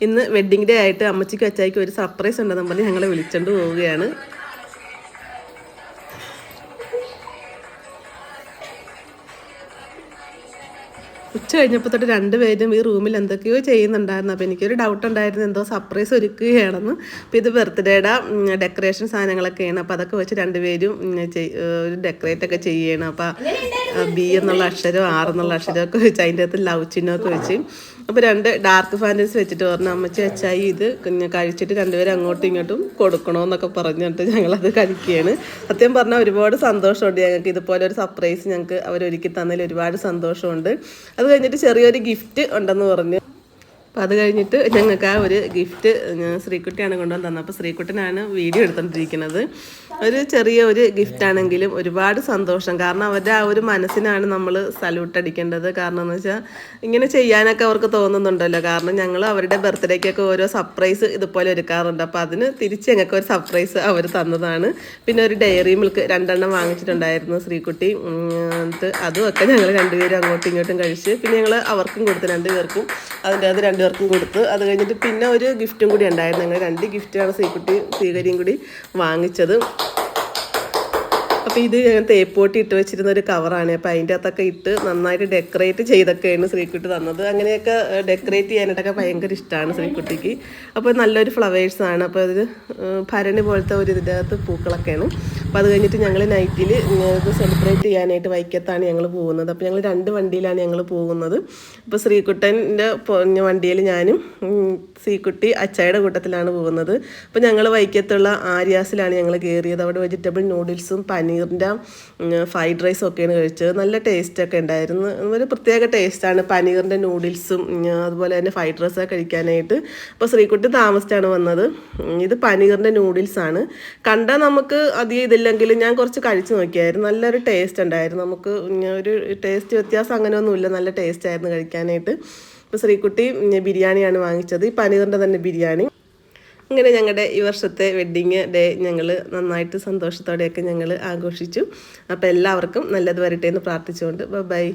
ഇന്ന് wedding day ആയിട്ട് അമ്മച്ചിക്ക് അച്ചായിക്ക് ഒരു സർപ്രൈസ് ഉണ്ടെന്ന് പറഞ്ഞ് ഞങ്ങളെ വിളിച്ചുകൊണ്ട് പോവുകയാണ്. ഉച്ച കഴിഞ്ഞപ്പോൾ തൊട്ട് രണ്ടുപേരും ഈ റൂമിൽ എന്തൊക്കെയോ ചെയ്യുന്നുണ്ടായിരുന്നു. അപ്പോൾ എനിക്കൊരു ഡൗട്ട് ഉണ്ടായിരുന്നു എന്തോ സർപ്രൈസ് ഒരുക്കുകയാണെന്ന്. അപ്പോൾ ഇത് ബർത്ത്ഡേയുടെ ഡെക്കറേഷൻ സാധനങ്ങളൊക്കെയാണ്. അപ്പോൾ അതൊക്കെ വെച്ച് രണ്ടുപേരും ഒരു ഡെക്കറേറ്റ് ഒക്കെ ചെയ്യുകയാണ്. അപ്പോൾ ബി എന്നുള്ള അക്ഷരം ആർ എന്നുള്ള അക്ഷരമൊക്കെ വെച്ച് അതിൻ്റെ അകത്ത് ലവ് ചിഹ്നമൊക്കെ വെച്ച് അപ്പോൾ 2 ഡാർക്ക് ഫാൻറ്റസി വെച്ചിട്ട് പറഞ്ഞു അമ്മച്ചി അച്ചായി ഇത് കഴിച്ചിട്ട് രണ്ടുപേരും അങ്ങോട്ടും ഇങ്ങോട്ടും കൊടുക്കണമെന്നൊക്കെ പറഞ്ഞിട്ട് ഞങ്ങളത് കഴിക്കുകയാണ്. സത്യം പറഞ്ഞാൽ ഒരുപാട് സന്തോഷമുണ്ട് ഞങ്ങൾക്ക് ഇതുപോലെ ഒരു സർപ്രൈസ് ഞങ്ങൾക്ക് അവരൊരുക്കി തന്നതിൽ ഒരുപാട് സന്തോഷമുണ്ട്. അത് കഴിഞ്ഞിട്ട് ചെറിയൊരു ഗിഫ്റ്റ് ഉണ്ടെന്ന് പറഞ്ഞു. അപ്പോൾ അത് കഴിഞ്ഞിട്ട് ഞങ്ങൾക്ക് ആ ഒരു ഗിഫ്റ്റ് ശ്രീകുട്ടിയാണ് കൊണ്ടുവന്ന് തന്നത്. അപ്പോൾ ശ്രീകുട്ടനാണ് വീഡിയോ എടുത്തുകൊണ്ടിരിക്കുന്നത്. ഒരു ചെറിയ ഒരു ഗിഫ്റ്റാണെങ്കിലും ഒരുപാട് സന്തോഷം. കാരണം അവരുടെ ആ ഒരു മനസ്സിനാണ് നമ്മൾ സല്യൂട്ട് അടിക്കേണ്ടത്. കാരണം എന്ന് വെച്ചാൽ ഇങ്ങനെ ചെയ്യാനൊക്കെ അവർക്ക് തോന്നുന്നുണ്ടല്ലോ. കാരണം ഞങ്ങൾ അവരുടെ ബർത്ത്ഡേക്കൊക്കെ ഓരോ സർപ്രൈസ് ഇതുപോലെ ഒരുക്കാറുണ്ട്. അപ്പോൾ അതിന് തിരിച്ച് ഞങ്ങൾക്ക് ഒരു സർപ്രൈസ് അവർ തന്നതാണ്. പിന്നെ ഒരു ഡയറി മിൽക്ക് 2 വാങ്ങിച്ചിട്ടുണ്ടായിരുന്നു ശ്രീകുട്ടി. അതുമൊക്കെ ഞങ്ങൾ രണ്ടുപേരും അങ്ങോട്ടും ഇങ്ങോട്ടും കഴിച്ച് പിന്നെ ഞങ്ങൾ അവർക്കും കൊടുത്തു, 2 പേർക്കും. അതിൻ്റെ അത് 2 പേർക്കും കൊടുത്ത്. അത് കഴിഞ്ഞിട്ട് പിന്നെ ഒരു ഗിഫ്റ്റും കൂടി ഉണ്ടായിരുന്നു. ഞങ്ങൾ 2 ഗിഫ്റ്റാണ് ശ്രീകരിയും കൂടി വാങ്ങിച്ചത്. അപ്പോൾ ഇത് ഞാൻ തേപ്പോട്ടി ഇട്ട് വെച്ചിരുന്ന ഒരു കവറാണ്. അപ്പോൾ അതിൻ്റെ അകത്തൊക്കെ ഇട്ട് നന്നായിട്ട് ഡെക്കറേറ്റ് ചെയ്തൊക്കെയാണ് ശ്രീകുട്ടി തന്നത്. അങ്ങനെയൊക്കെ ഡെക്കറേറ്റ് ചെയ്യാനായിട്ടൊക്കെ ഭയങ്കര ഇഷ്ടമാണ് ശ്രീകുട്ടിക്ക്. അപ്പോൾ നല്ലൊരു ഫ്ലവേഴ്സാണ്. അപ്പോൾ അത് ഭരണി പോലത്തെ ഒരു ഇതിൻ്റെ അകത്ത് പൂക്കളൊക്കെയാണ്. അപ്പോൾ അത് കഴിഞ്ഞിട്ട് ഞങ്ങൾ നൈറ്റിൽ ഇത് സെലിബ്രേറ്റ് ചെയ്യാനായിട്ട് വൈക്കത്താണ് ഞങ്ങൾ പോകുന്നത്. അപ്പോൾ ഞങ്ങൾ 2 വണ്ടിയിലാണ് ഞങ്ങൾ പോകുന്നത്. അപ്പോൾ ശ്രീകുട്ടൻ്റെ വണ്ടിയിൽ ഞാനും ശ്രീകുട്ടി അച്ചായുടെ കൂട്ടത്തിലാണ് പോകുന്നത്. അപ്പോൾ ഞങ്ങൾ വൈക്കത്തുള്ള ആര്യാസിലാണ് ഞങ്ങൾ കയറിയത്. അവിടെ വെജിറ്റബിൾ നൂഡിൽസും പനീറിൻ്റെ ഫ്രൈഡ് റൈസും ഒക്കെയാണ് കഴിച്ചത്. നല്ല ടേസ്റ്റൊക്കെ ഉണ്ടായിരുന്നു. ഒരു പ്രത്യേക ടേസ്റ്റാണ് പനീറിൻ്റെ നൂഡിൽസും അതുപോലെ തന്നെ ഫ്രൈഡ് റൈസൊക്കെ കഴിക്കാനായിട്ട്. അപ്പോൾ ശ്രീകുട്ടി താമസിച്ചാണ് വന്നത്. ഇത് പനീറിൻ്റെ നൂഡിൽസാണ്. കണ്ടാൽ നമുക്ക് അധികം ഇതില്ലെങ്കിലും ഞാൻ കുറച്ച് കഴിച്ച് നോക്കിയായിരുന്നു. നല്ലൊരു ടേസ്റ്റ് ഉണ്ടായിരുന്നു. നമുക്ക് ഒരു ടേസ്റ്റ് വ്യത്യാസം അങ്ങനെയൊന്നുമില്ല, നല്ല ടേസ്റ്റ് ആയിരുന്നു കഴിക്കാനായിട്ട്. ഇപ്പോൾ ശ്രീകുട്ടി ബിരിയാണിയാണ് വാങ്ങിച്ചത്, ഈ പനീറിൻ്റെ തന്നെ ബിരിയാണി. അങ്ങനെ ഞങ്ങളുടെ ഈ വർഷത്തെ വെഡ്ഡിങ് ഡേ ഞങ്ങൾ നന്നായിട്ട് സന്തോഷത്തോടെയൊക്കെ ഞങ്ങൾ ആഘോഷിച്ചു. അപ്പോൾ എല്ലാവർക്കും നല്ലത് വരട്ടെ എന്ന് പ്രാർത്ഥിച്ചുകൊണ്ട് ബൈ.